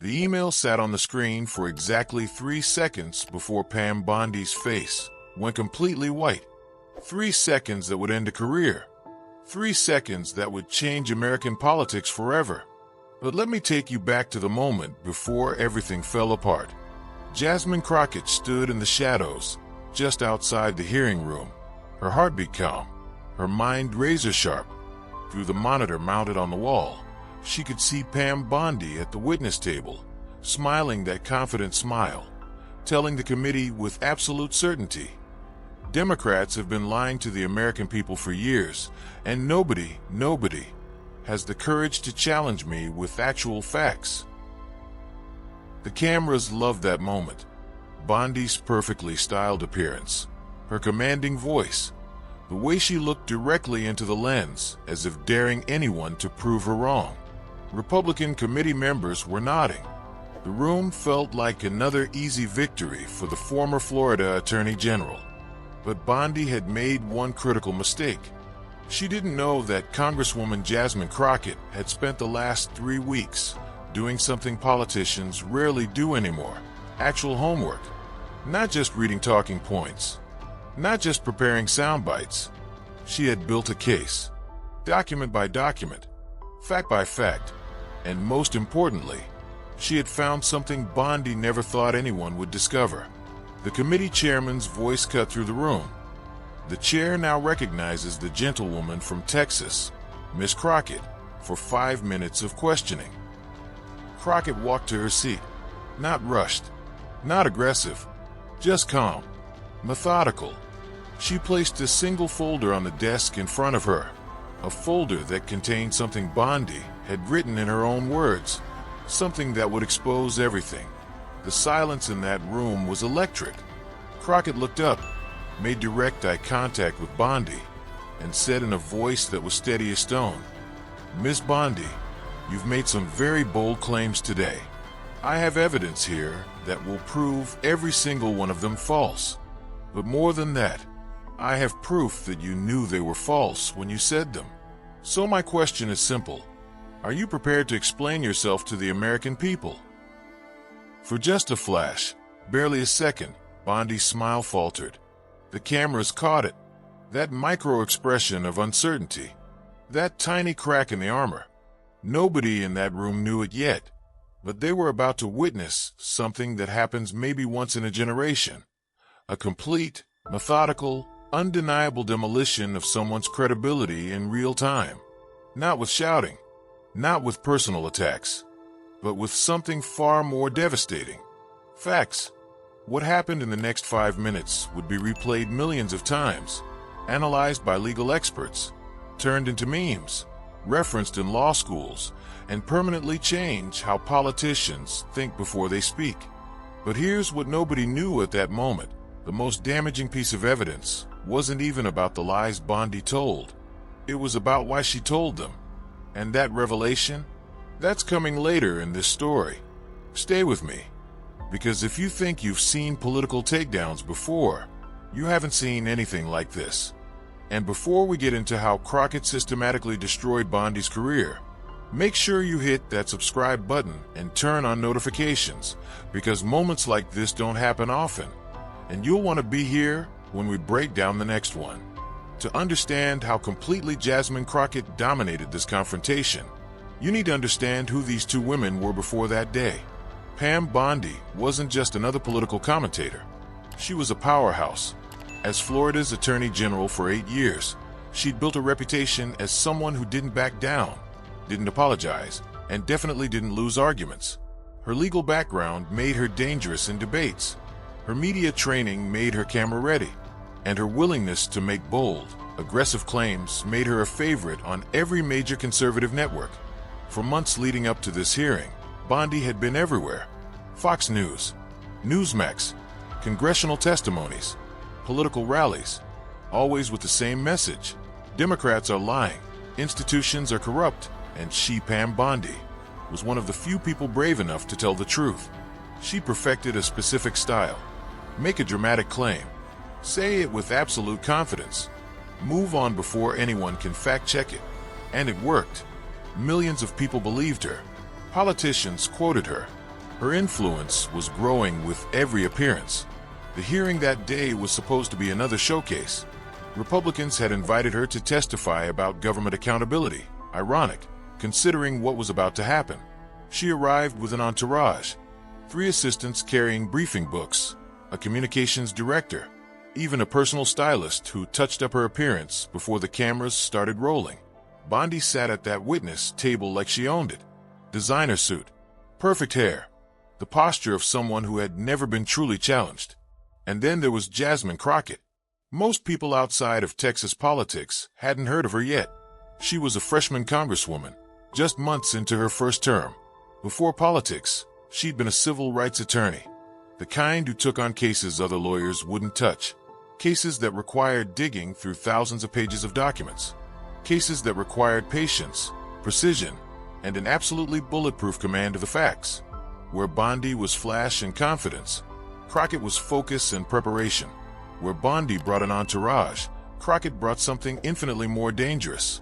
The email sat on the screen for exactly 3 seconds before Pam Bondi's face went completely white. 3 seconds that would end a career. 3 seconds that would change American politics forever. But let me take you back to the moment before everything fell apart. Jasmine Crockett stood in the shadows, just outside the hearing room, her heartbeat calm, her mind razor-sharp. Through the monitor mounted on the wall, she could see Pam Bondi at the witness table, smiling that confident smile, telling the committee with absolute certainty, "Democrats have been lying to the American people for years, and nobody has the courage to challenge me with actual facts." The cameras loved that moment. Bondi's perfectly styled appearance, her commanding voice, the way she looked directly into the lens as if daring anyone to prove her wrong. Republican committee members were nodding. The room felt like another easy victory for the former Florida Attorney General. But Bondi had made one critical mistake. She didn't know that Congresswoman Jasmine Crockett had spent the last 3 weeks doing something politicians rarely do anymore: actual homework. Not just reading talking points, not just preparing sound bites. She had built a case, document by document, fact by fact, and most importantly, she had found something Bondi never thought anyone would discover. The committee chairman's voice cut through the room. The chair now recognizes the gentlewoman from Texas, Miss Crockett, for 5 minutes of questioning. Crockett walked to her seat, not rushed, not aggressive, just calm, methodical. She placed a single folder on the desk in front of her, a folder that contained something Bondi had written in her own words, something that would expose everything. The silence in that room was electric. Crockett looked up, made direct eye contact with Bondi, and said in a voice that was steady as stone, "Miss Bondi, you've made some very bold claims today. I have evidence here that will prove every single one of them false. But more than that, I have proof that you knew they were false when you said them. So my question is simple. Are you prepared to explain yourself to the American people?" For just a flash, barely a second, Bondi's smile faltered. The cameras caught it. That micro-expression of uncertainty. That tiny crack in the armor. Nobody in that room knew it yet, but they were about to witness something that happens maybe once in a generation. A complete, methodical, undeniable demolition of someone's credibility in real time. Not with shouting, not with personal attacks, but with something far more devastating. Facts. What happened in the next 5 minutes would be replayed millions of times, analyzed by legal experts, turned into memes, referenced in law schools, and permanently change how politicians think before they speak. But here's what nobody knew at that moment. The most damaging piece of evidence wasn't even about the lies Bondi told. It was about why she told them. And that revelation? That's coming later in this story. Stay with me. Because if you think you've seen political takedowns before, you haven't seen anything like this. And before we get into how Crockett systematically destroyed Bondi's career, make sure you hit that subscribe button and turn on notifications, because moments like this don't happen often, and you'll want to be here when we break down the next one. To understand how completely Jasmine Crockett dominated this confrontation, you need to understand who these two women were before that day. Pam Bondi wasn't just another political commentator. She was a powerhouse. As Florida's Attorney General for 8 years, she'd built a reputation as someone who didn't back down, didn't apologize, and definitely didn't lose arguments. Her legal background made her dangerous in debates. Her media training made her camera ready, and her willingness to make bold, aggressive claims made her a favorite on every major conservative network. For months leading up to this hearing, Bondi had been everywhere. Fox News, Newsmax, congressional testimonies, political rallies, always with the same message. Democrats are lying, institutions are corrupt, and she, Pam Bondi, was one of the few people brave enough to tell the truth. She perfected a specific style. Make a dramatic claim. Say it with absolute confidence. Move on before anyone can fact-check it. And it worked. Millions of people believed her. Politicians quoted her. Her influence was growing with every appearance. The hearing that day was supposed to be another showcase. Republicans had invited her to testify about government accountability. Ironic, considering what was about to happen. She arrived with an entourage, 3 assistants carrying briefing books, a communications director, even a personal stylist who touched up her appearance before the cameras started rolling. Bondi sat at that witness table like she owned it. Designer suit, perfect hair, the posture of someone who had never been truly challenged. And then there was Jasmine Crockett. Most people outside of Texas politics hadn't heard of her yet. She was a freshman congresswoman, just months into her first term. Before politics, she'd been a civil rights attorney, the kind who took on cases other lawyers wouldn't touch. Cases that required digging through thousands of pages of documents. Cases that required patience, precision, and an absolutely bulletproof command of the facts. Where Bondi was flash and confidence, Crockett was focus and preparation. Where Bondi brought an entourage, Crockett brought something infinitely more dangerous.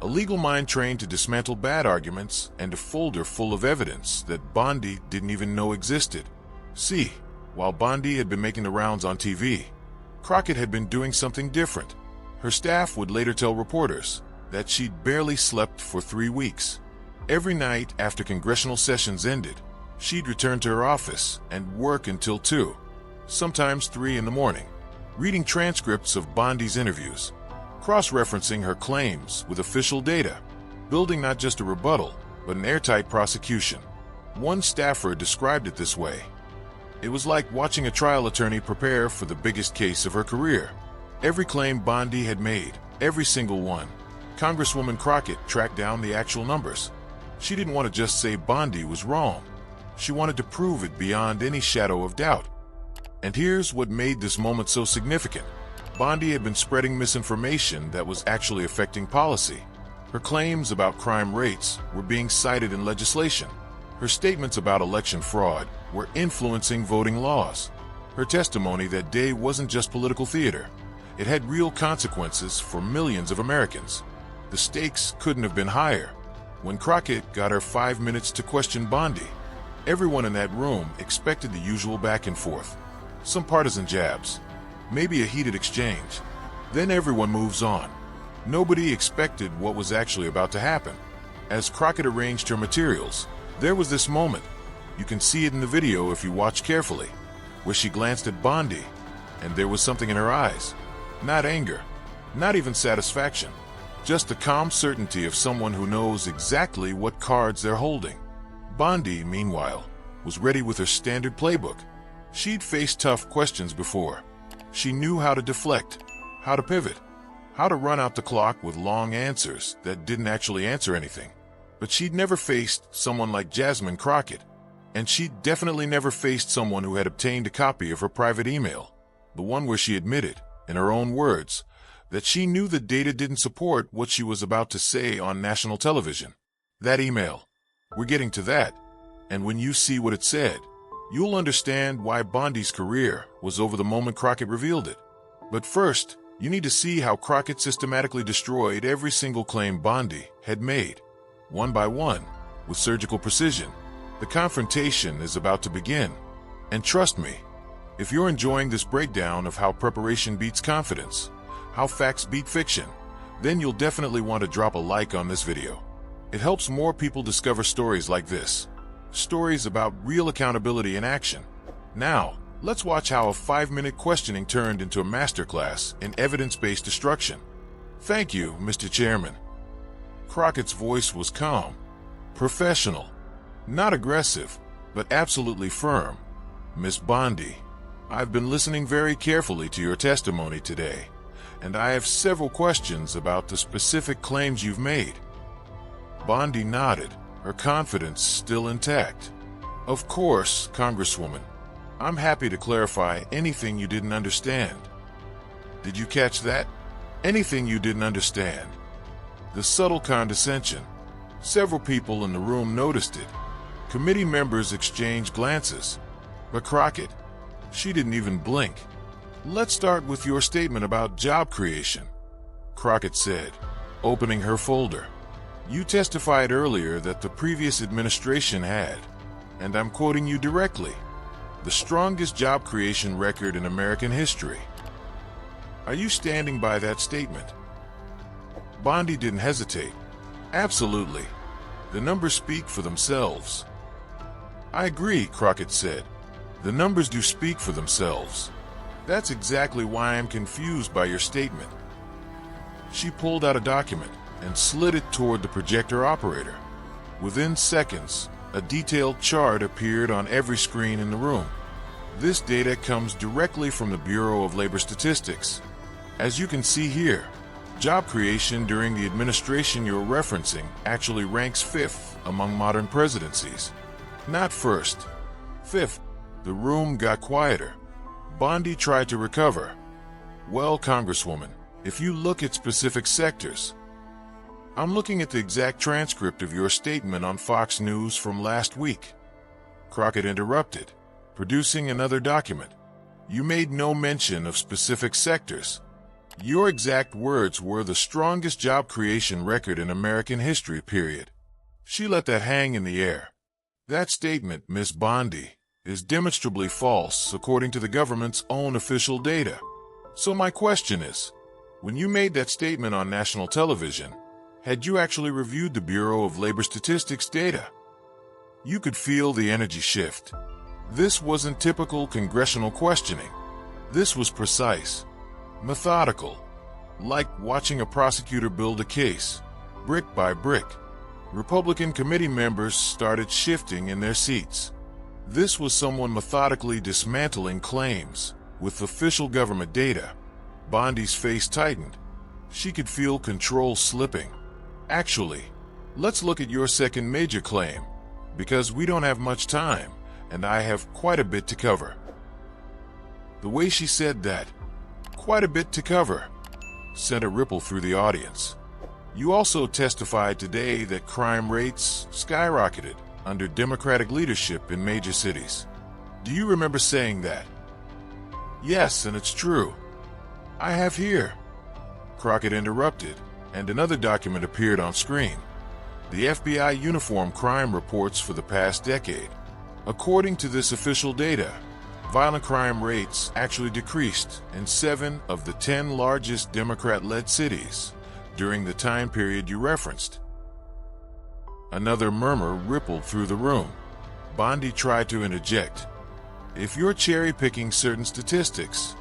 A legal mind trained to dismantle bad arguments and a folder full of evidence that Bondi didn't even know existed. See, while Bondi had been making the rounds on TV, Crockett had been doing something different. Her staff would later tell reporters that she'd barely slept for 3 weeks. Every night after congressional sessions ended, she'd return to her office and work until 2, sometimes 3 in the morning, reading transcripts of Bondi's interviews, cross-referencing her claims with official data, building not just a rebuttal, but an airtight prosecution. One staffer described it this way. It was like watching a trial attorney prepare for the biggest case of her career. Every claim Bondi had made, every single one, Congresswoman Crockett tracked down the actual numbers. She didn't want to just say Bondi was wrong. She wanted to prove it beyond any shadow of doubt. And here's what made this moment so significant. Bondi had been spreading misinformation that was actually affecting policy. Her claims about crime rates were being cited in legislation. Her statements about election fraud were influencing voting laws. Her testimony that day wasn't just political theater. It had real consequences for millions of Americans. The stakes couldn't have been higher. When Crockett got her 5 minutes to question Bondi, everyone in that room expected the usual back and forth. Some partisan jabs, maybe a heated exchange. Then everyone moves on. Nobody expected what was actually about to happen. As Crockett arranged her materials, there was this moment. You can see it in the video if you watch carefully, where she glanced at Bondi, and there was something in her eyes. Not anger, not even satisfaction, just the calm certainty of someone who knows exactly what cards they're holding. Bondi, meanwhile, was ready with her standard playbook. She'd faced tough questions before. She knew how to deflect, how to pivot, how to run out the clock with long answers that didn't actually answer anything. But she'd never faced someone like Jasmine Crockett, and she'd definitely never faced someone who had obtained a copy of her private email, the one where she admitted, in her own words, that she knew the data didn't support what she was about to say on national television. That email. We're getting to that, and when you see what it said, you'll understand why Bondi's career was over the moment Crockett revealed it. But first, you need to see how Crockett systematically destroyed every single claim Bondi had made, one by one, with surgical precision. The confrontation is about to begin. And trust me, if you're enjoying this breakdown of how preparation beats confidence, how facts beat fiction, then you'll definitely want to drop a like on this video. It helps more people discover stories like this. Stories about real accountability in action. Now, let's watch how a 5-minute questioning turned into a masterclass in evidence-based destruction. Thank you, Mr. Chairman. Crockett's voice was calm, professional, not aggressive, but absolutely firm. Miss Bondi, I've been listening very carefully to your testimony today, and I have several questions about the specific claims you've made. Bondi nodded, her confidence still intact. Of course, Congresswoman. I'm happy to clarify anything you didn't understand. Did you catch that? Anything you didn't understand. The subtle condescension. Several people in the room noticed it. Committee members exchanged glances. But Crockett, she didn't even blink. Let's start with your statement about job creation, Crockett said, opening her folder. You testified earlier that the previous administration had and I'm quoting you directly, the strongest job creation record in American history. Are you standing by that statement? Bondi didn't hesitate. Absolutely. The numbers speak for themselves. I agree, Crockett said. The numbers do speak for themselves. That's exactly why I'm confused by your statement. She pulled out a document and slid it toward the projector operator. Within seconds, a detailed chart appeared on every screen in the room. This data comes directly from the Bureau of Labor Statistics. As you can see here, job creation during the administration you're referencing actually ranks 5th among modern presidencies. Not 1st. 5th. The room got quieter. Bondi tried to recover. Well, Congresswoman, if you look at specific sectors, I'm looking at the exact transcript of your statement on Fox News from last week. Crockett interrupted, producing another document. You made no mention of specific sectors. Your exact words were the strongest job creation record in American history, period. She let that hang in the air. That statement, Miss Bondi, is demonstrably false according to the government's own official data. So my question is, when you made that statement on national television, had you actually reviewed the Bureau of Labor Statistics data? You could feel the energy shift. This wasn't typical congressional questioning. This was precise, methodical, like watching a prosecutor build a case, brick by brick. Republican committee members started shifting in their seats. This was someone methodically dismantling claims with official government data. Bondi's face tightened. She could feel control slipping. Actually, let's look at your second major claim, because we don't have much time, and I have quite a bit to cover. The way she said that, quite a bit to cover, sent a ripple through the audience. You also testified today that crime rates skyrocketed under Democratic leadership in major cities. Do you remember saying that? Yes, and it's true. I have here. Crockett interrupted, and another document appeared on screen. The FBI uniform crime reports for the past decade. According to this official data, violent crime rates actually decreased in 7 of the 10 largest Democrat-led cities during the time period you referenced. Another murmur rippled through the room. Bondi tried to interject. If you're cherry-picking certain statistics,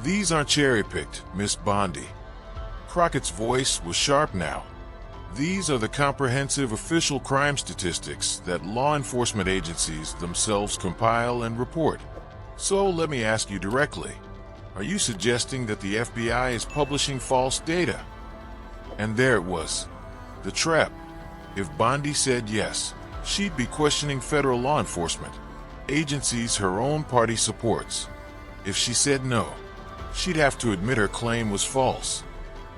these aren't cherry-picked, Miss Bondi. Crockett's voice was sharp now. These are the comprehensive official crime statistics that law enforcement agencies themselves compile and report. So let me ask you directly. Are you suggesting that the FBI is publishing false data? And there it was. The trap. If Bondi said yes, she'd be questioning federal law enforcement, agencies her own party supports. If she said no, she'd have to admit her claim was false.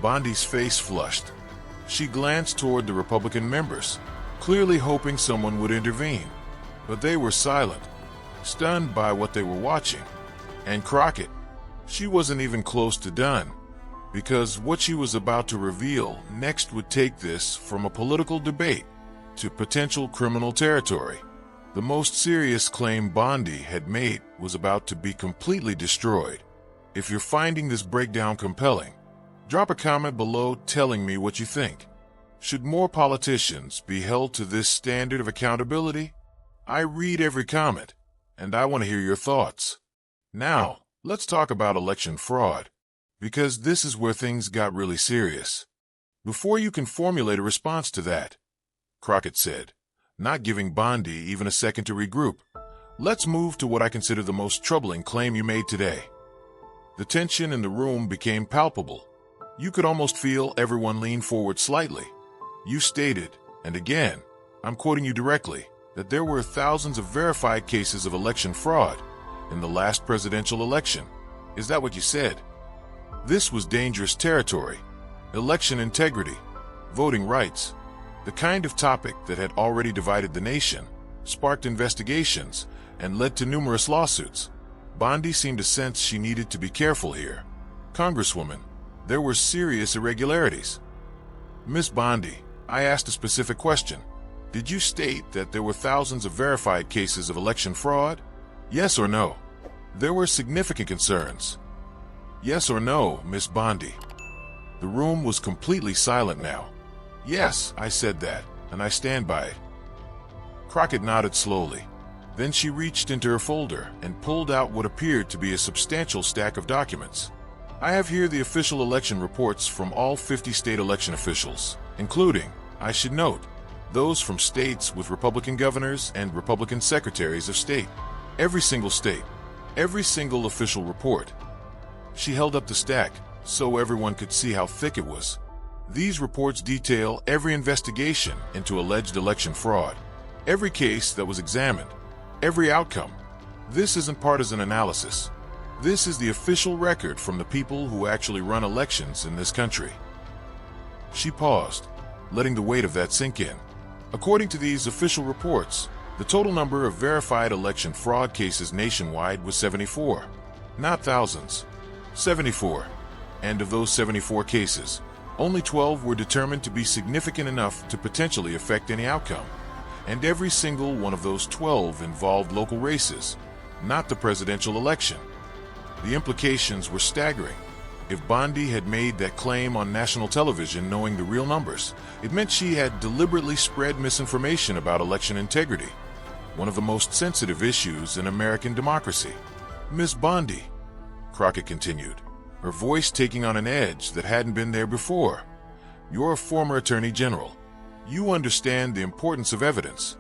Bondi's face flushed. She glanced toward the Republican members, clearly hoping someone would intervene. But they were silent, stunned by what they were watching. And Crockett, she wasn't even close to done, because what she was about to reveal next would take this from a political debate to potential criminal territory. The most serious claim Bondi had made was about to be completely destroyed. If you're finding this breakdown compelling, drop a comment below telling me what you think. Should more politicians be held to this standard of accountability? I read every comment, and I want to hear your thoughts. Now, let's talk about election fraud, because this is where things got really serious. Before you can formulate a response to that, Crockett said, not giving Bondi even a second to regroup, let's move to what I consider the most troubling claim you made today. The tension in the room became palpable. You could almost feel everyone lean forward slightly. You stated, and again, I'm quoting you directly, that there were thousands of verified cases of election fraud in the last presidential election. Is that what you said? This was dangerous territory. Election integrity, voting rights, the kind of topic that had already divided the nation, sparked investigations, and led to numerous lawsuits. Bondi seemed to sense she needed to be careful here. Congresswoman, there were serious irregularities. Miss Bondi, I asked a specific question. Did you state that there were thousands of verified cases of election fraud? Yes or no? There were significant concerns. Yes or no, Miss Bondi? The room was completely silent now. Yes, I said that, and I stand by it. Crockett nodded slowly. Then she reached into her folder and pulled out what appeared to be a substantial stack of documents. I have here the official election reports from all 50 state election officials, including, I should note, those from states with Republican governors and Republican secretaries of state. Every single state, every single official report. She held up the stack so everyone could see how thick it was. These reports detail every investigation into alleged election fraud, every case that was examined, every outcome. This isn't partisan analysis. This is the official record from the people who actually run elections in this country. She paused, letting the weight of that sink in. According to these official reports, the total number of verified election fraud cases nationwide was 74. Not thousands. 74. And of those 74 cases, only 12 were determined to be significant enough to potentially affect any outcome. And every single one of those 12 involved local races, not the presidential election. The implications were staggering. If Bondi had made that claim on national television knowing the real numbers, it meant she had deliberately spread misinformation about election integrity, one of the most sensitive issues in American democracy. Miss Bondi, Crockett continued, her voice taking on an edge that hadn't been there before. You're a former attorney general. You understand the importance of evidence.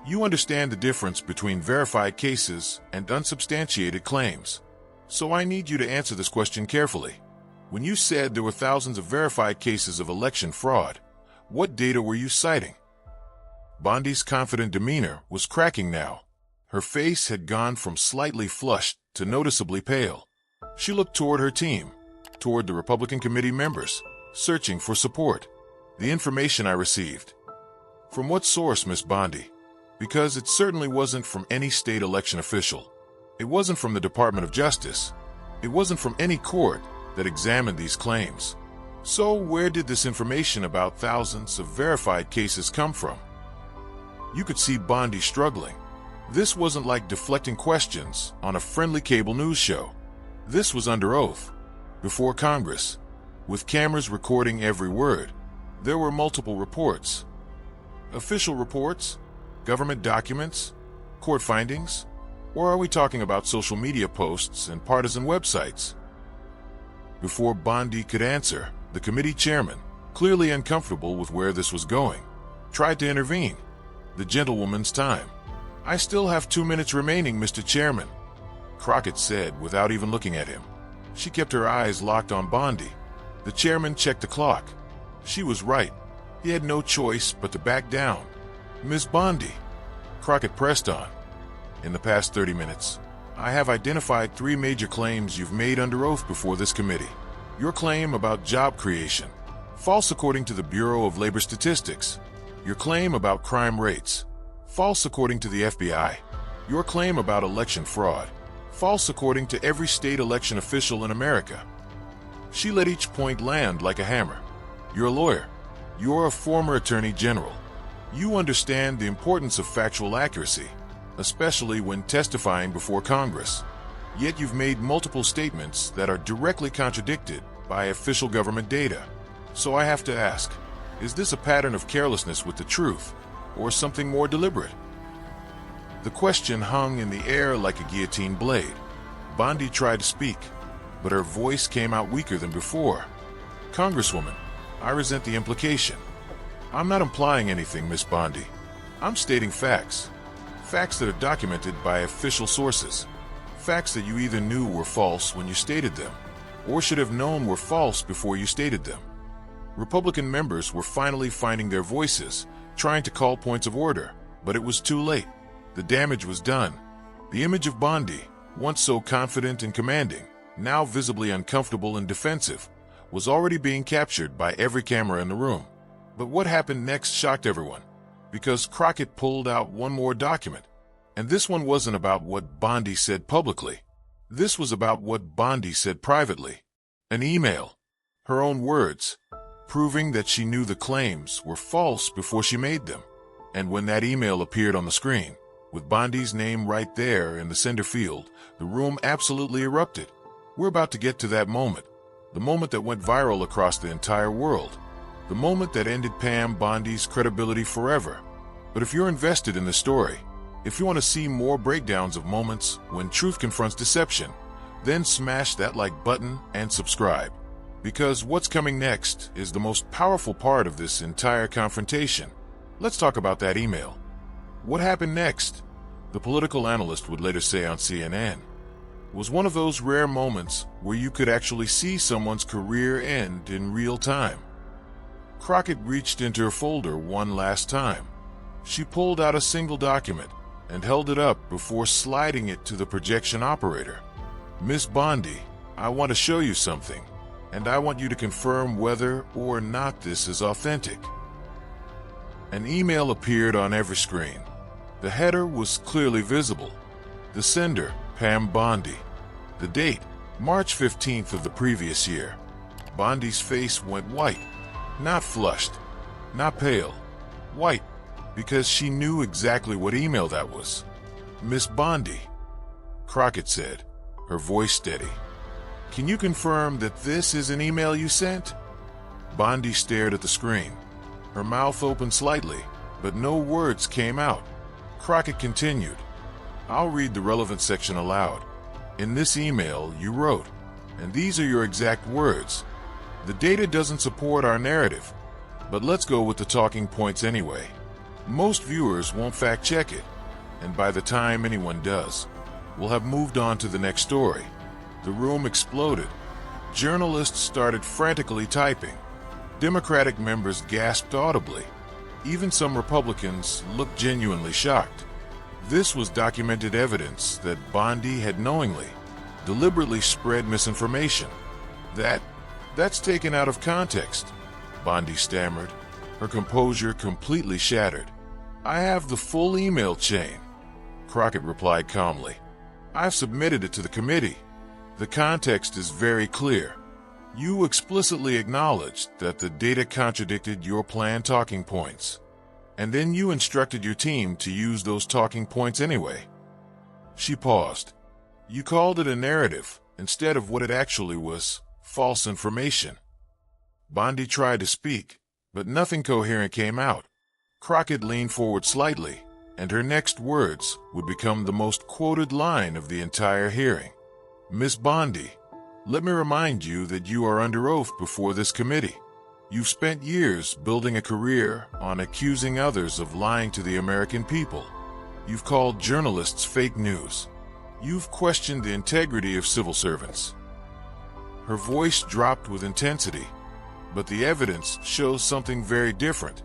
You understand the difference between verified cases and unsubstantiated claims. So I need you to answer this question carefully. When you said there were thousands of verified cases of election fraud, what data were you citing? Bondi's confident demeanor was cracking now. Her face had gone from slightly flushed to noticeably pale. She looked toward her team, toward the Republican committee members, searching for support. The information I received. From what source, Miss Bondi? Because it certainly wasn't from any state election official. It wasn't from the Department of Justice. It wasn't from any court that examined these claims. So where did this information about thousands of verified cases come from? You could see Bondi struggling. This wasn't like deflecting questions on a friendly cable news show. This was under oath, before Congress, with cameras recording every word. There were multiple reports. Official reports? Government documents? Court findings? Or are we talking about social media posts and partisan websites? Before Bondi could answer, the committee chairman, clearly uncomfortable with where this was going, tried to intervene. The gentlewoman's time. I still have 2 minutes remaining, Mr. Chairman, Crockett said without even looking at him. She kept her eyes locked on Bondi. The chairman checked the clock. She was right. He had no choice but to back down. Miss Bondi, Crockett pressed on. In the past 30 minutes, I have identified 3 major claims you've made under oath before this committee. Your claim about job creation, false according to the Bureau of Labor Statistics. Your claim about crime rates, false according to the FBI. Your claim about election fraud, false according to every state election official in America. She let each point land like a hammer. You're a lawyer. You're a former attorney general. You understand the importance of factual accuracy, especially when testifying before Congress. Yet you've made multiple statements that are directly contradicted by official government data. So I have to ask, is this a pattern of carelessness with the truth, or something more deliberate? The question hung in the air like a guillotine blade. Bondi tried to speak, but her voice came out weaker than before. Congresswoman, I resent the implication. I'm not implying anything, Miss Bondi. I'm stating facts. Facts that are documented by official sources. Facts that you either knew were false when you stated them, or should have known were false before you stated them. Republican members were finally finding their voices, trying to call points of order, but it was too late. The damage was done. The image of Bondi, once so confident and commanding, now visibly uncomfortable and defensive, was already being captured by every camera in the room. But what happened next shocked everyone, because Crockett pulled out one more document. And this one wasn't about what Bondi said publicly. This was about what Bondi said privately. An email. Her own words, proving that she knew the claims were false before she made them. And when that email appeared on the screen, with Bondi's name right there in the sender field, the room absolutely erupted. We're about to get to that moment. The moment that went viral across the entire world. The moment that ended Pam Bondi's credibility forever. But if you're invested in the story, if you want to see more breakdowns of moments when truth confronts deception, then smash that like button and subscribe. Because what's coming next is the most powerful part of this entire confrontation. Let's talk about that email. What happened next? The political analyst would later say on CNN, was one of those rare moments where you could actually see someone's career end in real time. Crockett reached into her folder one last time. She pulled out a single document and held it up before sliding it to the projection operator. Miss Bondi, I want to show you something, and I want you to confirm whether or not this is authentic. An email appeared on every screen. The header was clearly visible. The sender, Pam Bondi. The date, March 15th of the previous year. Bondi's face went white. Not flushed, not pale. White, because she knew exactly what email that was. Miss Bondi, Crockett said, her voice steady. Can you confirm that this is an email you sent? Bondi stared at the screen. Her mouth opened slightly, but no words came out. Crockett continued. I'll read the relevant section aloud. In this email, you wrote, and these are your exact words. The data doesn't support our narrative, but let's go with the talking points anyway. Most viewers won't fact check it, and by the time anyone does, we'll have moved on to the next story. The room exploded. Journalists started frantically typing. Democratic members gasped audibly. Even some Republicans looked genuinely shocked. This was documented evidence that Bondi had knowingly, deliberately spread misinformation. That's taken out of context, Bondi stammered, her composure completely shattered. I have the full email chain, Crockett replied calmly. I've submitted it to the committee. The context is very clear. You explicitly acknowledged that the data contradicted your planned talking points, and then you instructed your team to use those talking points anyway. She paused. You called it a narrative instead of what it actually was, false information. Bondi tried to speak, but nothing coherent came out. Crockett leaned forward slightly, and her next words would become the most quoted line of the entire hearing. Miss Bondi, let me remind you that you are under oath before this committee. You've spent years building a career on accusing others of lying to the American people. You've called journalists fake news. You've questioned the integrity of civil servants. Her voice dropped with intensity, but the evidence shows something very different.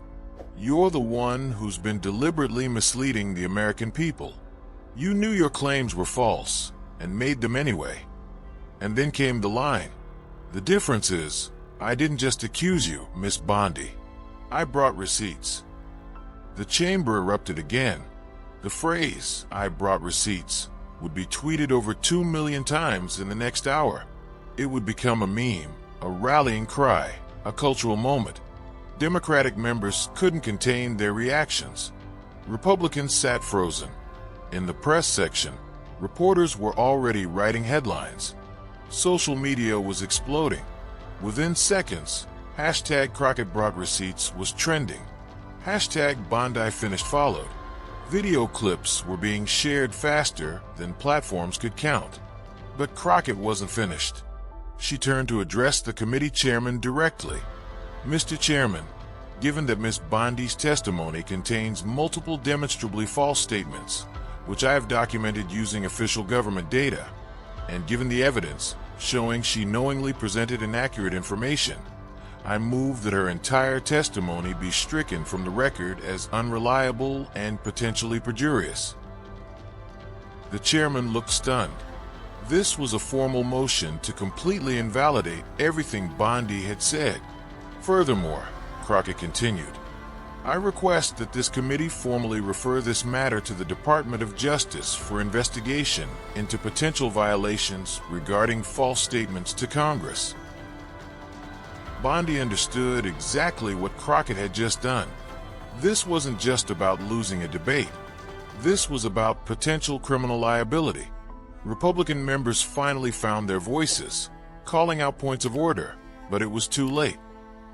You're the one who's been deliberately misleading the American people. You knew your claims were false and made them anyway. And then came the line. The difference is, I didn't just accuse you, Miss Bondi. I brought receipts. The chamber erupted again. The phrase, I brought receipts, would be tweeted over 2 million times in the next hour. It would become a meme, a rallying cry, a cultural moment. Democratic members couldn't contain their reactions. Republicans sat frozen. In the press section, reporters were already writing headlines. Social media was exploding. Within seconds, hashtag Crockett brought receipts was trending. Hashtag Bondi finished followed. Video clips were being shared faster than platforms could count. But Crockett wasn't finished. She turned to address the committee chairman directly. Mr. Chairman, given that Ms. Bondi's testimony contains multiple demonstrably false statements, which I have documented using official government data, and given the evidence showing she knowingly presented inaccurate information, I move that her entire testimony be stricken from the record as unreliable and potentially perjurious. The chairman looked stunned. This was a formal motion to completely invalidate everything Bondi had said. Furthermore, Crockett continued, I request that this committee formally refer this matter to the Department of Justice for investigation into potential violations regarding false statements to Congress. Bondi understood exactly what Crockett had just done. This wasn't just about losing a debate. This was about potential criminal liability. Republican members finally found their voices, calling out points of order, but it was too late.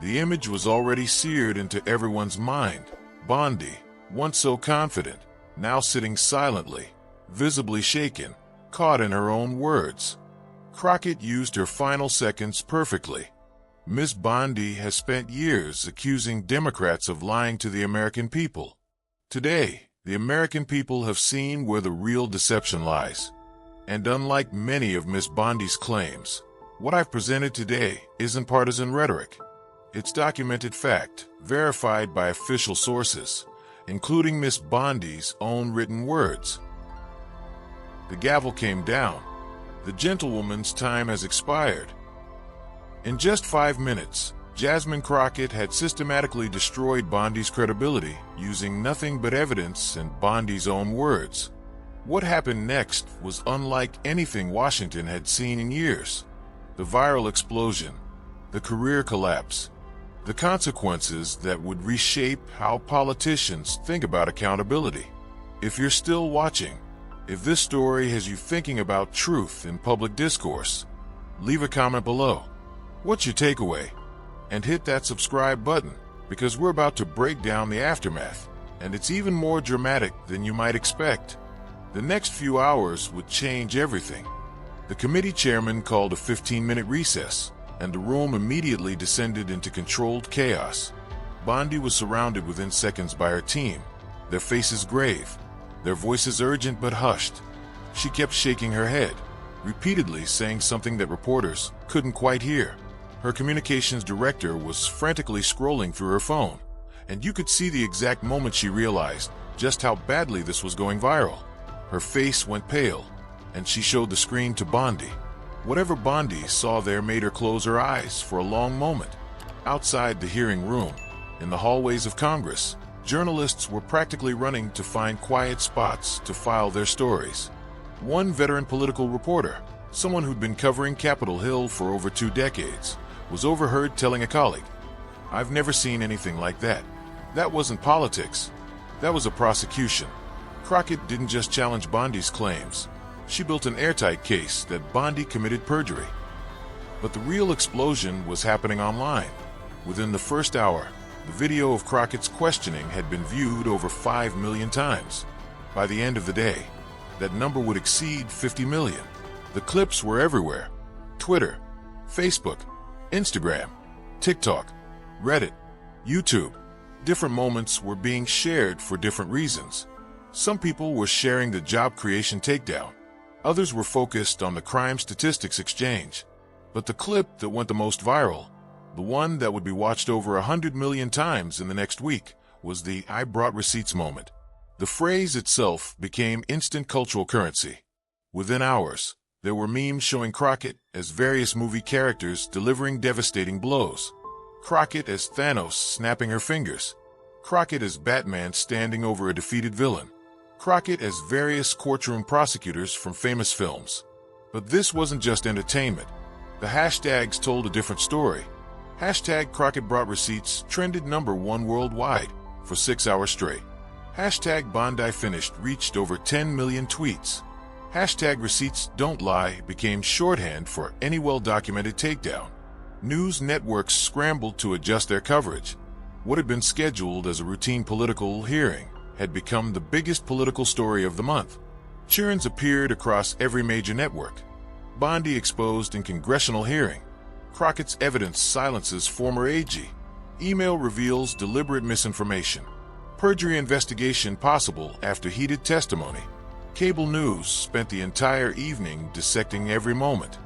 The image was already seared into everyone's mind. Bondi, once so confident, now sitting silently, visibly shaken, caught in her own words. Crockett used her final seconds perfectly. Miss Bondi has spent years accusing Democrats of lying to the American people. Today, the American people have seen where the real deception lies. And unlike many of Miss Bondi's claims, what I've presented today isn't partisan rhetoric. It's documented fact, verified by official sources, including Miss Bondi's own written words. The gavel came down. The gentlewoman's time has expired. In just 5 minutes, Jasmine Crockett had systematically destroyed Bondi's credibility using nothing but evidence and Bondi's own words. What happened next was unlike anything Washington had seen in years. The viral explosion, the career collapse, the consequences that would reshape how politicians think about accountability. If you're still watching, if this story has you thinking about truth in public discourse, leave a comment below. What's your takeaway? And hit that subscribe button, because we're about to break down the aftermath, and it's even more dramatic than you might expect. The next few hours would change everything. The committee chairman called a 15-minute recess, and the room immediately descended into controlled chaos. Bondi was surrounded within seconds by her team, their faces grave, their voices urgent but hushed. She kept shaking her head, repeatedly saying something that reporters couldn't quite hear. Her communications director was frantically scrolling through her phone, and you could see the exact moment she realized just how badly this was going viral. Her face went pale, and she showed the screen to Bondi. Whatever Bondi saw there made her close her eyes for a long moment. Outside the hearing room, in the hallways of Congress, journalists were practically running to find quiet spots to file their stories. One veteran political reporter, someone who'd been covering Capitol Hill for over 2 decades, was overheard telling a colleague, "I've never seen anything like that. That wasn't politics. That was a prosecution." Crockett didn't just challenge Bondi's claims. She built an airtight case that Bondi committed perjury. But the real explosion was happening online. Within the first hour, the video of Crockett's questioning had been viewed over 5 million times. By the end of the day, that number would exceed 50 million. The clips were everywhere. Twitter, Facebook, Instagram, TikTok, Reddit, YouTube. Different moments were being shared for different reasons. Some people were sharing the job creation takedown. Others were focused on the crime statistics exchange. But the clip that went the most viral, the one that would be watched over 100 million times in the next week, was the "I brought receipts" moment. The phrase itself became instant cultural currency. Within hours, there were memes showing Crockett as various movie characters delivering devastating blows. Crockett as Thanos snapping her fingers. Crockett as Batman standing over a defeated villain. Crockett as various courtroom prosecutors from famous films. But this wasn't just entertainment. The hashtags told a different story. Hashtag Crockett brought receipts trended #1 worldwide for 6 hours straight. Hashtag Bondi finished reached over 10 million tweets. Hashtag receipts don't lie became shorthand for any well-documented takedown. News networks scrambled to adjust their coverage. What had been scheduled as a routine political hearing had become the biggest political story of the month. Churns appeared across every major network. Bondi exposed in congressional hearing. Crockett's evidence silences former AG. Email reveals deliberate misinformation. Perjury investigation possible after heated testimony. Cable news spent the entire evening dissecting every moment.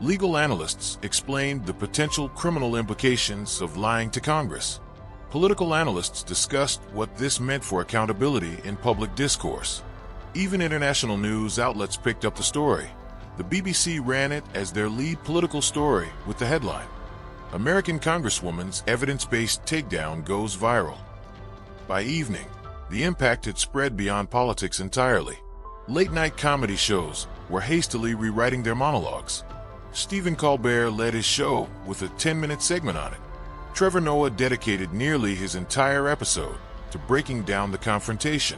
Legal analysts explained the potential criminal implications of lying to Congress. Political analysts discussed what this meant for accountability in public discourse. Even international news outlets picked up the story. The BBC ran it as their lead political story with the headline, "American Congresswoman's Evidence-Based Takedown Goes Viral." By evening, the impact had spread beyond politics entirely. Late-night comedy shows were hastily rewriting their monologues. Stephen Colbert led his show with a 10-minute segment on it. Trevor Noah dedicated nearly his entire episode to breaking down the confrontation.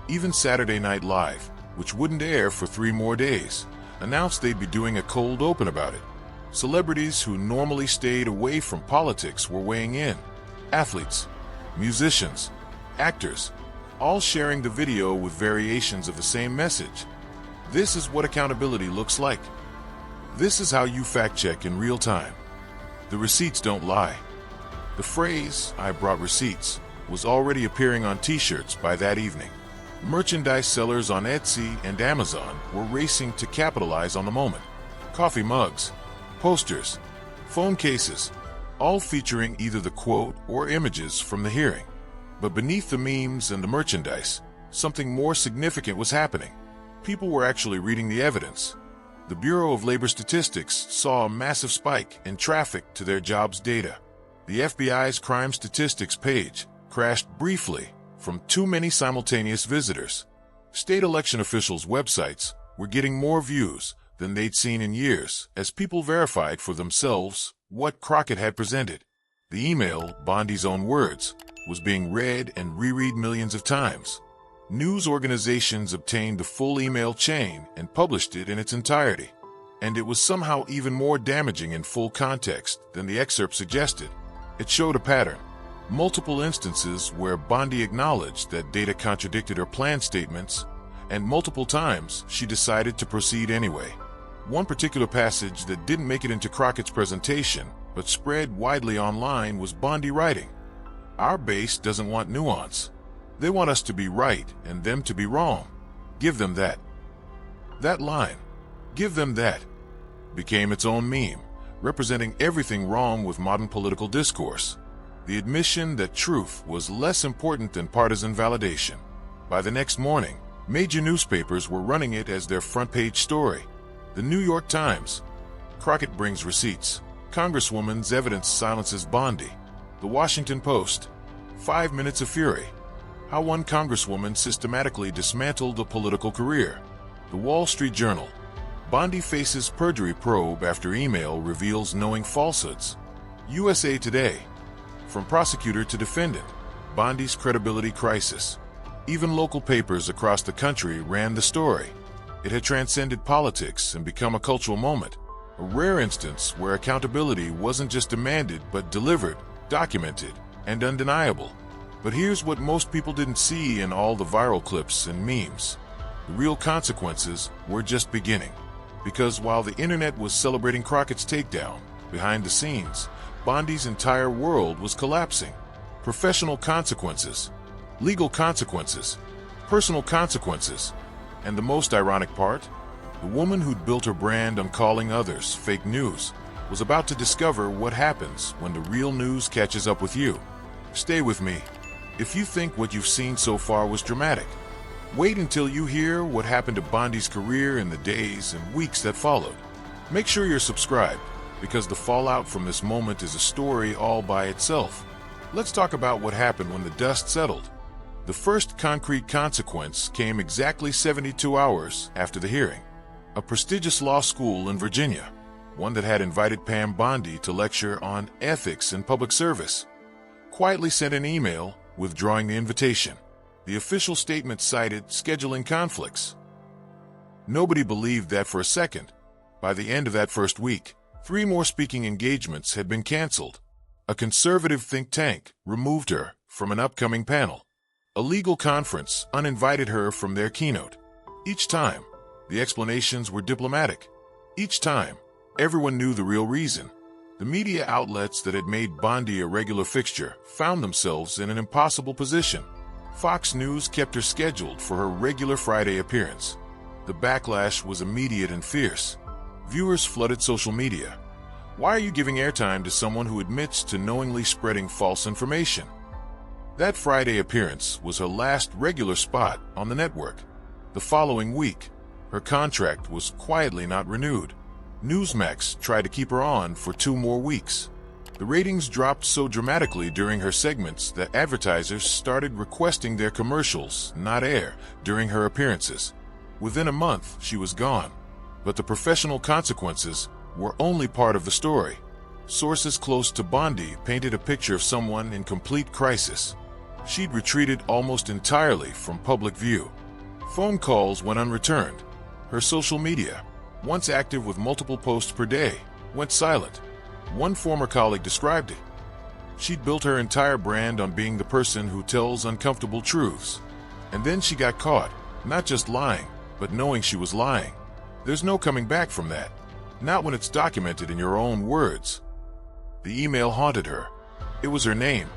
Even Saturday Night Live, which wouldn't air for 3 more days, announced they'd be doing a cold open about it. Celebrities who normally stayed away from politics were weighing in. Athletes, musicians, actors, all sharing the video with variations of the same message. This is what accountability looks like. This is how you fact-check in real time. The receipts don't lie. The phrase, "I brought receipts," was already appearing on t-shirts by that evening. Merchandise sellers on Etsy and Amazon were racing to capitalize on the moment. Coffee mugs, posters, phone cases, all featuring either the quote or images from the hearing. But beneath the memes and the merchandise, something more significant was happening. People were actually reading the evidence. The Bureau of Labor Statistics saw a massive spike in traffic to their jobs data. The FBI's crime statistics page crashed briefly from too many simultaneous visitors. State election officials' websites were getting more views than they'd seen in years as people verified for themselves what Crockett had presented. The email, Bondi's own words, was being read and reread millions of times. News organizations obtained the full email chain and published it in its entirety. And it was somehow even more damaging in full context than the excerpt suggested. It showed a pattern. Multiple instances where Bondi acknowledged that data contradicted her plan statements, and multiple times she decided to proceed anyway. One particular passage that didn't make it into Crockett's presentation, but spread widely online, was Bondi writing, "Our base doesn't want nuance. They want us to be right and them to be wrong. Give them that." That line, "Give them that," became its own meme, representing everything wrong with modern political discourse. The admission that truth was less important than partisan validation. By the next morning, major newspapers were running it as their front-page story. The New York Times, "Crockett brings receipts. Congresswoman's evidence silences Bondi." The Washington Post, "5 minutes of fury. How one congresswoman systematically dismantled a political career." The Wall Street Journal, "Bondi faces perjury probe after email reveals knowing falsehoods." USA Today, "From prosecutor to defendant, Bondi's credibility crisis." Even local papers across the country ran the story. It had transcended politics and become a cultural moment, a rare instance where accountability wasn't just demanded but delivered, documented, and undeniable. But here's what most people didn't see in all the viral clips and memes. The real consequences were just beginning. Because while the internet was celebrating Crockett's takedown, behind the scenes, Bondi's entire world was collapsing. Professional consequences, legal consequences, personal consequences, and the most ironic part, the woman who'd built her brand on calling others fake news was about to discover what happens when the real news catches up with you. Stay with me. If you think what you've seen so far was dramatic, wait until you hear what happened to Bondi's career in the days and weeks that followed. Make sure you're subscribed, because the fallout from this moment is a story all by itself. Let's talk about what happened when the dust settled. The first concrete consequence came exactly 72 hours after the hearing. A prestigious law school in Virginia, one that had invited Pam Bondi to lecture on ethics in public service, quietly sent an email withdrawing the invitation. The official statement cited scheduling conflicts. Nobody believed that for a second. By the end of that first week, 3 more speaking engagements had been canceled. A conservative think tank removed her from an upcoming panel. A legal conference uninvited her from their keynote. Each time, the explanations were diplomatic. Each time, everyone knew the real reason. The media outlets that had made Bondi a regular fixture found themselves in an impossible position. Fox News kept her scheduled for her regular Friday appearance. The backlash was immediate and fierce. Viewers flooded social media. Why are you giving airtime to someone who admits to knowingly spreading false information? That Friday appearance was her last regular spot on the network. The following week, her contract was quietly not renewed. Newsmax tried to keep her on for 2 more weeks. The ratings dropped so dramatically during her segments that advertisers started requesting their commercials not air during her appearances. Within a month, she was gone. But the professional consequences were only part of the story. Sources close to Bondi painted a picture of someone in complete crisis. She'd retreated almost entirely from public view. Phone calls went unreturned. Her social media, once active with multiple posts per day, went silent. One former colleague described it. She'd built her entire brand on being the person who tells uncomfortable truths. And then she got caught, not just lying, but knowing she was lying. There's no coming back from that. Not when it's documented in your own words. The email haunted her. It was her name,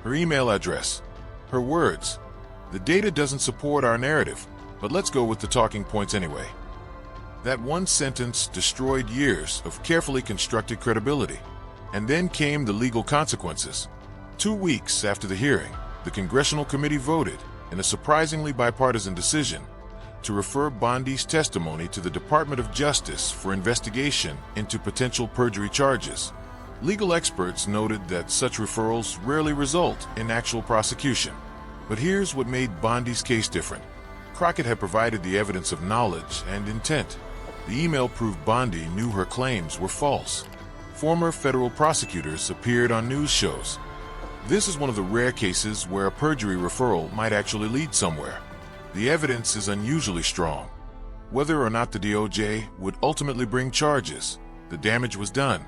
her email address, her words. The data doesn't support our narrative, but let's go with the talking points anyway. That one sentence destroyed years of carefully constructed credibility. And then came the legal consequences. 2 weeks after the hearing, the Congressional Committee voted, in a surprisingly bipartisan decision, to refer Bondi's testimony to the Department of Justice for investigation into potential perjury charges. Legal experts noted that such referrals rarely result in actual prosecution. But here's what made Bondi's case different. Crockett had provided the evidence of knowledge and intent. The email proved Bondi knew her claims were false. Former federal prosecutors appeared on news shows. This is one of the rare cases where a perjury referral might actually lead somewhere. The evidence is unusually strong. Whether or not the DOJ would ultimately bring charges, the damage was done.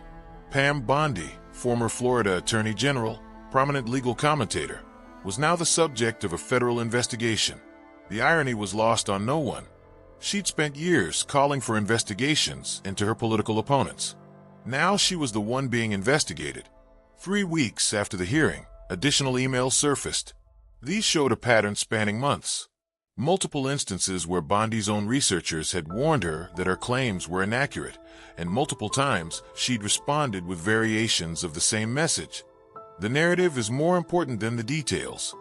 Pam Bondi, former Florida Attorney General, prominent legal commentator, was now the subject of a federal investigation. The irony was lost on no one. She'd spent years calling for investigations into her political opponents. Now she was the one being investigated. 3 weeks after the hearing, additional emails surfaced. These showed a pattern spanning months. Multiple instances where Bondi's own researchers had warned her that her claims were inaccurate, and multiple times she'd responded with variations of the same message. The narrative is more important than the details.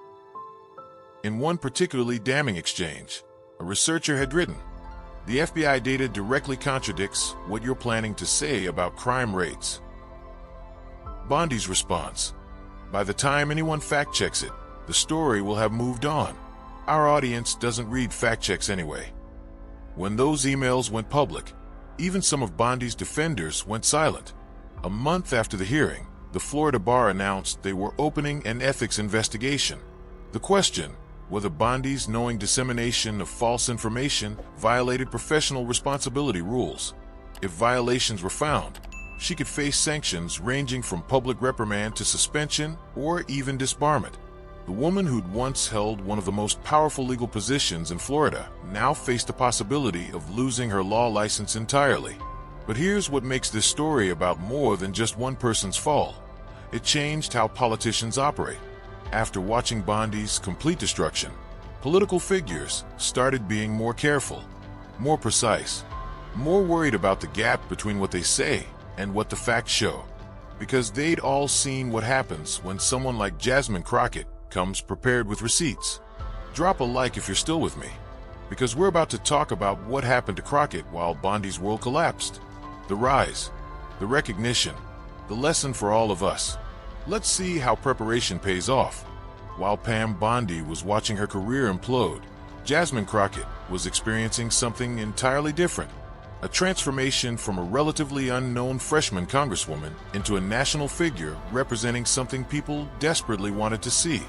In one particularly damning exchange, a researcher had written, "The FBI data directly contradicts what you're planning to say about crime rates." Bondi's response, "By the time anyone fact-checks it, the story will have moved on. Our audience doesn't read fact-checks anyway." When those emails went public, even some of Bondi's defenders went silent. A month after the hearing, the Florida bar announced they were opening an ethics investigation. The question, whether Bondi's knowing dissemination of false information violated professional responsibility rules. If violations were found, she could face sanctions ranging from public reprimand to suspension or even disbarment. The woman who'd once held one of the most powerful legal positions in Florida now faced the possibility of losing her law license entirely. But here's what makes this story about more than just one person's fall. It changed how politicians operate. After watching Bondi's complete destruction, political figures started being more careful, more precise, more worried about the gap between what they say and what the facts show. Because they'd all seen what happens when someone like Jasmine Crockett comes prepared with receipts. Drop a like if you're still with me, because we're about to talk about what happened to Crockett while Bondi's world collapsed. The rise, the recognition, the lesson for all of us. Let's see how preparation pays off. While Pam Bondi was watching her career implode, Jasmine Crockett was experiencing something entirely different. A transformation from a relatively unknown freshman congresswoman into a national figure representing something people desperately wanted to see.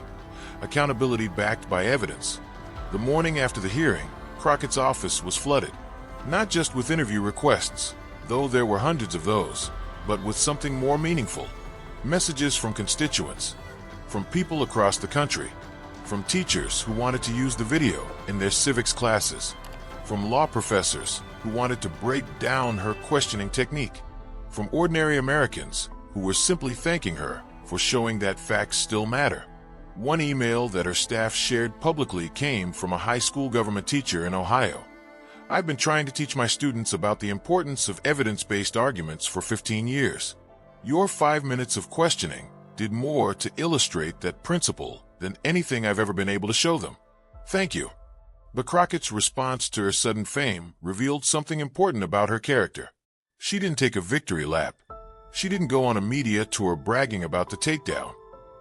Accountability backed by evidence. The morning after the hearing, Crockett's office was flooded. Not just with interview requests, though there were hundreds of those, but with something more meaningful. Messages from constituents, from people across the country, from teachers who wanted to use the video in their civics classes, from law professors who wanted to break down her questioning technique, from ordinary Americans who were simply thanking her for showing that facts still matter. One email that her staff shared publicly came from a high school government teacher in Ohio. "I've been trying to teach my students about the importance of evidence-based arguments for 15 years. Your 5 minutes of questioning did more to illustrate that principle than anything I've ever been able to show them. Thank you." But Crockett's response to her sudden fame revealed something important about her character. She didn't take a victory lap. She didn't go on a media tour bragging about the takedown.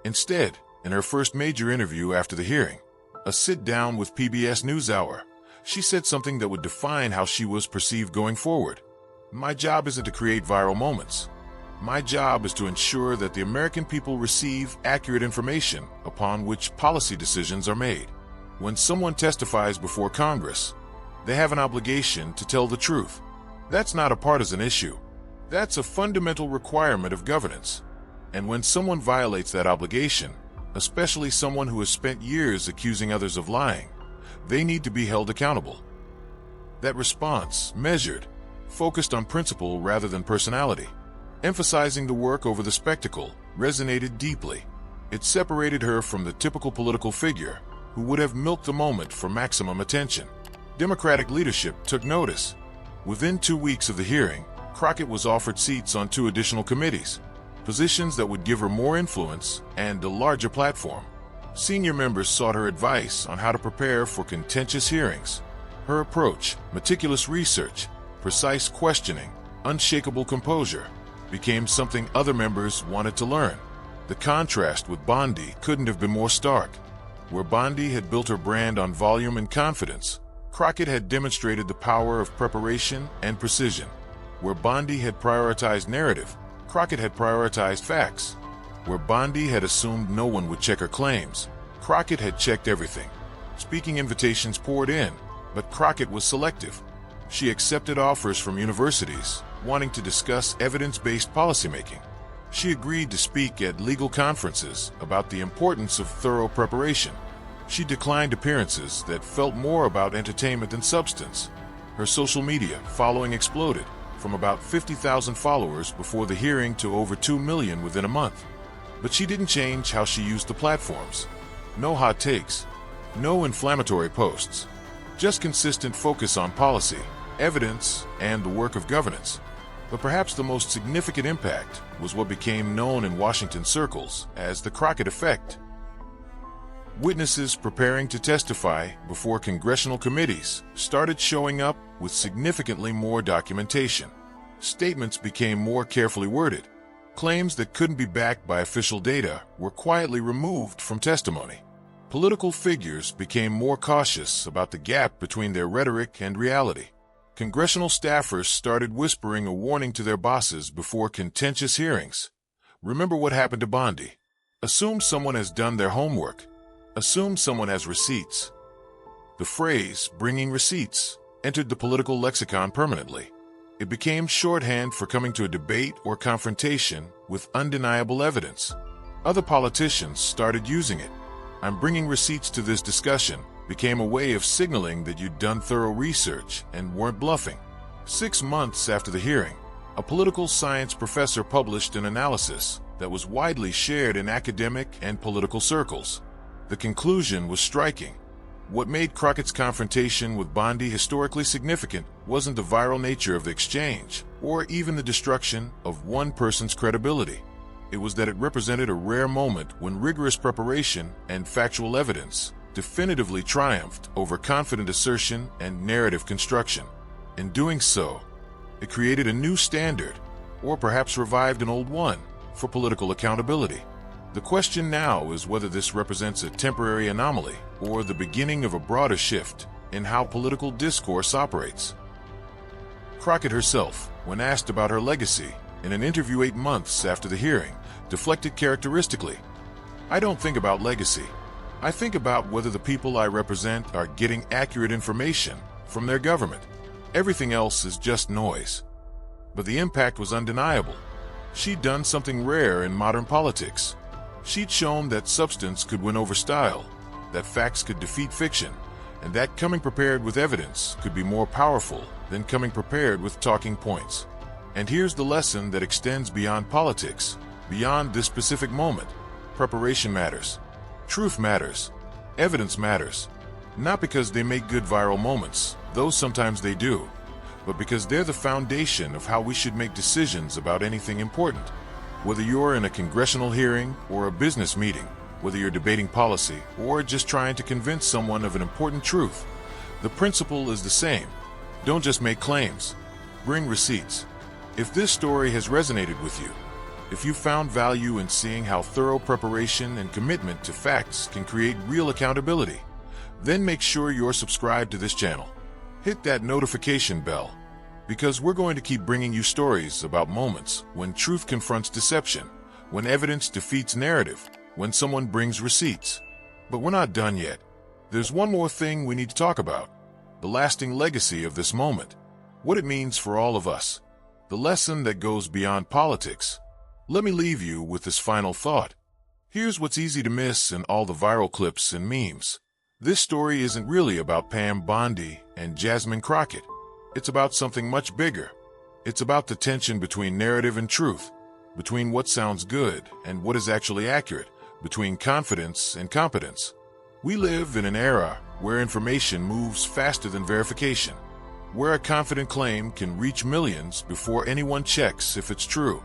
Instead, in her first major interview after the hearing, a sit-down with PBS NewsHour, she said something that would define how she was perceived going forward. "My job isn't to create viral moments. My job is to ensure that the American people receive accurate information upon which policy decisions are made. When someone testifies before Congress, they have an obligation to tell the truth. That's not a partisan issue. That's a fundamental requirement of governance. And when someone violates that obligation, especially someone who has spent years accusing others of lying, they need to be held accountable. That response, measured, focused on principle rather than personality, emphasizing the work over the spectacle, resonated deeply. It separated her from the typical political figure who would have milked the moment for maximum attention. Democratic leadership took notice. Within 2 weeks of the hearing, Crockett was offered seats on 2 additional committees, positions that would give her more influence and a larger platform. Senior members sought her advice on how to prepare for contentious hearings. Her approach, meticulous research, precise questioning, unshakable composure, became something other members wanted to learn. The contrast with Bondi couldn't have been more stark. Where Bondi had built her brand on volume and confidence, Crockett had demonstrated the power of preparation and precision. Where Bondi had prioritized narrative, Crockett had prioritized facts. Where Bondi had assumed no one would check her claims, Crockett had checked everything. Speaking invitations poured in, but Crockett was selective. She accepted offers from universities wanting to discuss evidence-based policymaking. She agreed to speak at legal conferences about the importance of thorough preparation. She declined appearances that felt more about entertainment than substance. Her social media following exploded, from about 50,000 followers before the hearing to over 2 million within a month. But she didn't change how she used the platforms. No hot takes, no inflammatory posts, just consistent focus on policy, evidence, and the work of governance. But perhaps the most significant impact was what became known in Washington circles as the Crockett effect. Witnesses preparing to testify before congressional committees started showing up with significantly more documentation. Statements became more carefully worded. Claims that couldn't be backed by official data were quietly removed from testimony. Political figures became more cautious about the gap between their rhetoric and reality. Congressional staffers started whispering a warning to their bosses before contentious hearings. Remember what happened to Bondi. Assume someone has done their homework. Assume someone has receipts. The phrase, bringing receipts, entered the political lexicon permanently. It became shorthand for coming to a debate or confrontation with undeniable evidence. Other politicians started using it. I'm bringing receipts to this discussion became a way of signaling that you'd done thorough research and weren't bluffing. 6 months after the hearing, a political science professor published an analysis that was widely shared in academic and political circles. The conclusion was striking. What made Crockett's confrontation with Bondi historically significant wasn't the viral nature of the exchange, or even the destruction of one person's credibility. It was that it represented a rare moment when rigorous preparation and factual evidence definitively triumphed over confident assertion and narrative construction. In doing so, it created a new standard, or perhaps revived an old one, for political accountability. The question now is whether this represents a temporary anomaly or the beginning of a broader shift in how political discourse operates. Crockett herself, when asked about her legacy in an interview 8 months after the hearing, deflected characteristically. I don't think about legacy. I think about whether the people I represent are getting accurate information from their government. Everything else is just noise. But the impact was undeniable. She'd done something rare in modern politics. She'd shown that substance could win over style, that facts could defeat fiction, and that coming prepared with evidence could be more powerful than coming prepared with talking points. And here's the lesson that extends beyond politics, beyond this specific moment. Preparation matters. Truth matters. Evidence matters. Not because they make good viral moments, though sometimes they do, but because they're the foundation of how we should make decisions about anything important. Whether you're in a congressional hearing or a business meeting, whether you're debating policy or just trying to convince someone of an important truth, the principle is the same. Don't just make claims. Bring receipts. If this story has resonated with you, if you found value in seeing how thorough preparation and commitment to facts can create real accountability, then make sure you're subscribed to this channel. Hit that notification bell. because we're going to keep bringing you stories about moments when truth confronts deception, when evidence defeats narrative, when someone brings receipts. But we're not done yet. There's one more thing we need to talk about: the lasting legacy of this moment, what it means for all of us, the lesson that goes beyond politics. Let me leave you with this final thought. Here's what's easy to miss in all the viral clips and memes. This story isn't really about Pam Bondi and Jasmine Crockett. It's about something much bigger. It's about the tension between narrative and truth, between what sounds good and what is actually accurate, between confidence and competence. We live in an era where information moves faster than verification, where a confident claim can reach millions before anyone checks if it's true,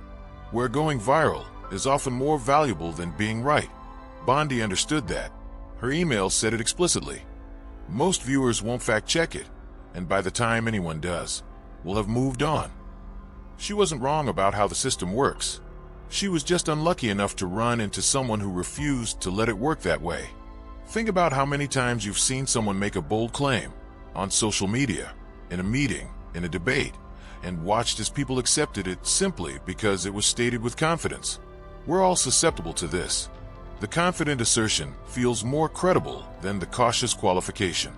where going viral is often more valuable than being right. Bondi understood that. Her email said it explicitly. Most viewers won't fact-check it, and by the time anyone does, we'll have moved on. She wasn't wrong about how the system works. She was just unlucky enough to run into someone who refused to let it work that way. Think about how many times you've seen someone make a bold claim on social media, in a meeting, in a debate, and watched as people accepted it simply because it was stated with confidence. We're all susceptible to this. The confident assertion feels more credible than the cautious qualification.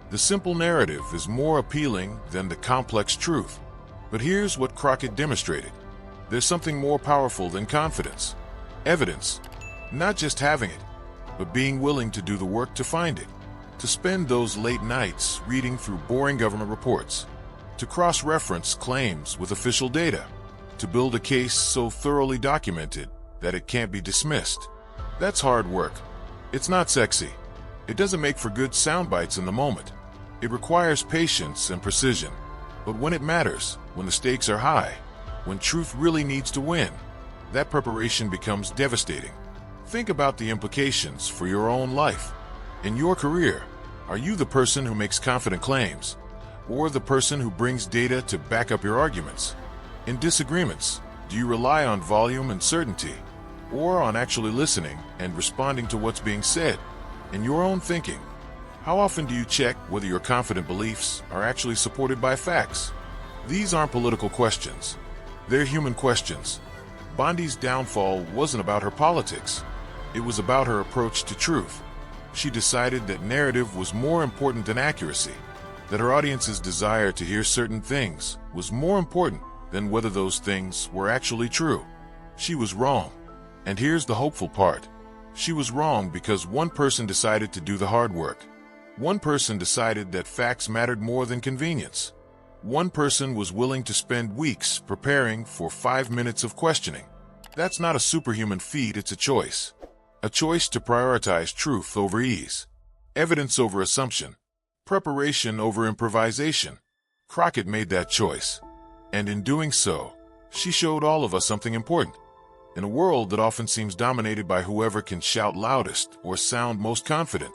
The simple narrative is more appealing than the complex truth. But here's what Crockett demonstrated. There's something more powerful than confidence. Evidence. Not just having it, but being willing to do the work to find it. To spend those late nights reading through boring government reports. To cross-reference claims with official data. To build a case so thoroughly documented that it can't be dismissed. That's hard work. It's not sexy. It doesn't make for good sound bites in the moment. It requires patience and precision. But when it matters, when the stakes are high, when truth really needs to win, that preparation becomes devastating. Think about the implications for your own life. In your career, are you the person who makes confident claims, or the person who brings data to back up your arguments? In disagreements, do you rely on volume and certainty, or on actually listening and responding to what's being said? In your own thinking, how often do you check whether your confident beliefs are actually supported by facts? These aren't political questions. They're human questions. Bondi's downfall wasn't about her politics. It was about her approach to truth. She decided that narrative was more important than accuracy, that her audience's desire to hear certain things was more important than whether those things were actually true. She was wrong. And here's the hopeful part. She was wrong because one person decided to do the hard work. One person decided that facts mattered more than convenience. One person was willing to spend weeks preparing for 5 minutes of questioning. That's not a superhuman feat, it's a choice. A choice to prioritize truth over ease, evidence over assumption, preparation over improvisation. Crockett made that choice. And in doing so, she showed all of us something important. In a world that often seems dominated by whoever can shout loudest or sound most confident,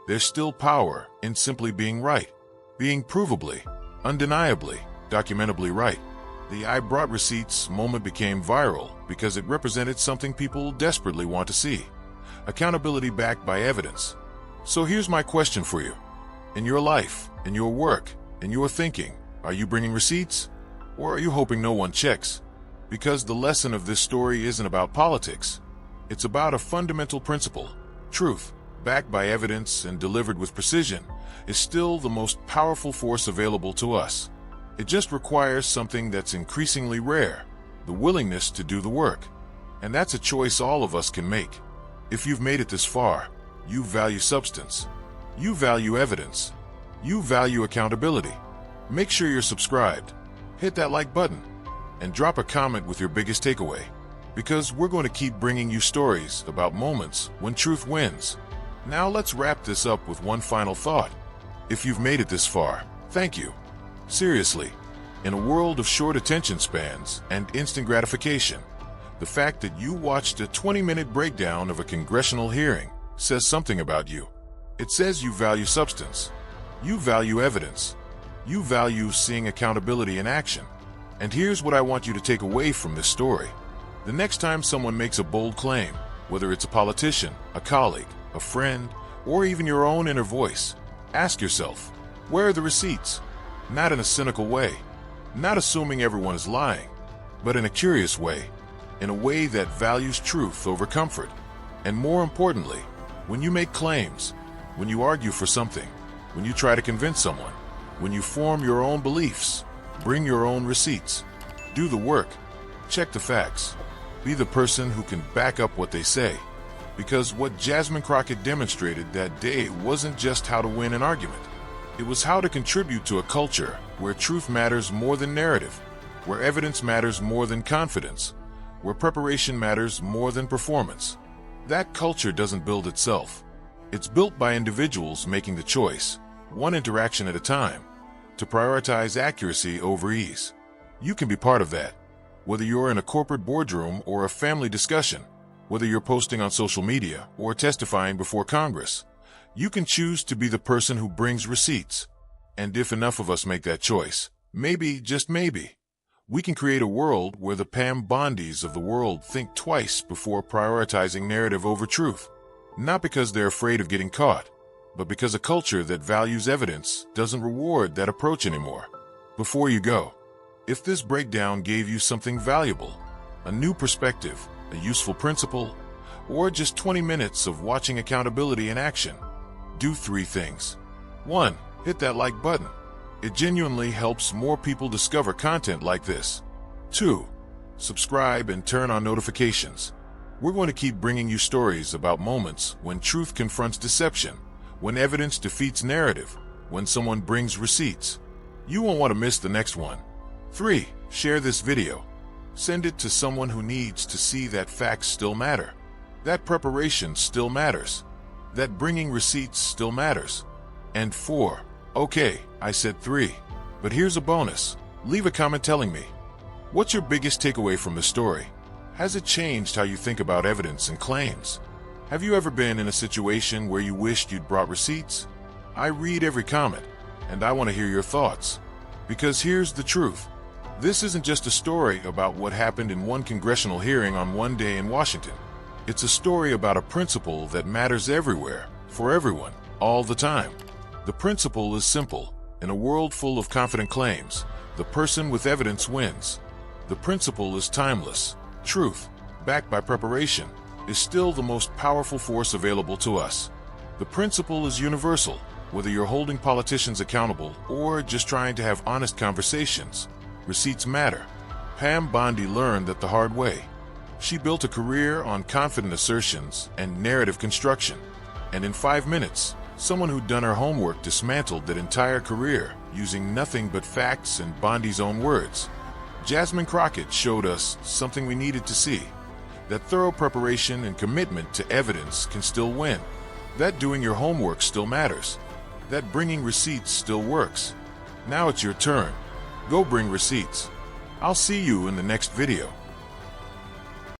there's still power in simply being right, being provably, undeniably, documentably right. The "I brought receipts" moment became viral because it represented something people desperately want to see: accountability backed by evidence. So here's my question for you. In your life, in your work, in your thinking, are you bringing receipts? Or are you hoping no one checks? Because the lesson of this story isn't about politics. It's about a fundamental principle. Truth, backed by evidence and delivered with precision, is still the most powerful force available to us. It just requires something that's increasingly rare: the willingness to do the work. And that's a choice all of us can make. If you've made it this far, you value substance. You value evidence. You value accountability. Make sure you're subscribed. Hit that like button. And drop a comment with your biggest takeaway. Because we're going to keep bringing you stories about moments when truth wins. Now let's wrap this up with one final thought. If you've made it this far, thank you. Seriously, in a world of short attention spans and instant gratification, the fact that you watched a 20-minute breakdown of a congressional hearing says something about you. It says you value substance. You value evidence. You value seeing accountability in action. And here's what I want you to take away from this story. The next time someone makes a bold claim, whether it's a politician, a colleague, a friend, or even your own inner voice, ask yourself, where are the receipts? Not in a cynical way, Not assuming everyone is lying, but in a curious way, in a way that values truth over comfort. And more importantly, when you make claims, when you argue for something, when you try to convince someone, when you form your own beliefs, bring your own receipts, do the work, check the facts, be the person who can back up what they say. Because what Jasmine Crockett demonstrated that day wasn't just how to win an argument. It was how to contribute to a culture where truth matters more than narrative, where evidence matters more than confidence, where preparation matters more than performance. That culture doesn't build itself. It's built by individuals making the choice, one interaction at a time, to prioritize accuracy over ease. You can be part of that, whether you're in a corporate boardroom or a family discussion, whether you're posting on social media or testifying before Congress. You can choose to be the person who brings receipts. And if enough of us make that choice, maybe, just maybe, we can create a world where the Pam Bondis of the world think twice before prioritizing narrative over truth. Not because they're afraid of getting caught, but because a culture that values evidence doesn't reward that approach anymore. Before you go, if this breakdown gave you something valuable, a new perspective, a useful principle, or just 20 minutes of watching accountability in action, do 3 things. 1. Hit that like button. It genuinely helps more people discover content like this. 2. Subscribe and turn on notifications. We're going to keep bringing you stories about moments when truth confronts deception, when evidence defeats narrative, when someone brings receipts. You won't want to miss the next one. 3. Share this video. Send it to someone who needs to see that facts still matter, that preparation still matters, that bringing receipts still matters. And 4. Okay, I said 3, but here's a bonus. Leave a comment telling me, what's your biggest takeaway from the story? Has it changed how you think about evidence and claims? Have you ever been in a situation where you wished you'd brought receipts? I read every comment, and I want to hear your thoughts. Because here's the truth. This isn't just a story about what happened in one congressional hearing on one day in Washington. It's a story about a principle that matters everywhere, for everyone, all the time. The principle is simple. In a world full of confident claims, the person with evidence wins. The principle is timeless. Truth, backed by preparation, is still the most powerful force available to us. The principle is universal, whether you're holding politicians accountable or just trying to have honest conversations. Receipts matter. Pam Bondi learned that the hard way. She built a career on confident assertions and narrative construction. And in 5 minutes, someone who'd done her homework dismantled that entire career using nothing but facts and Bondi's own words. Jasmine Crockett showed us something we needed to see. That thorough preparation and commitment to evidence can still win. That doing your homework still matters. That bringing receipts still works. Now it's your turn. Go bring receipts. I'll see you in the next video.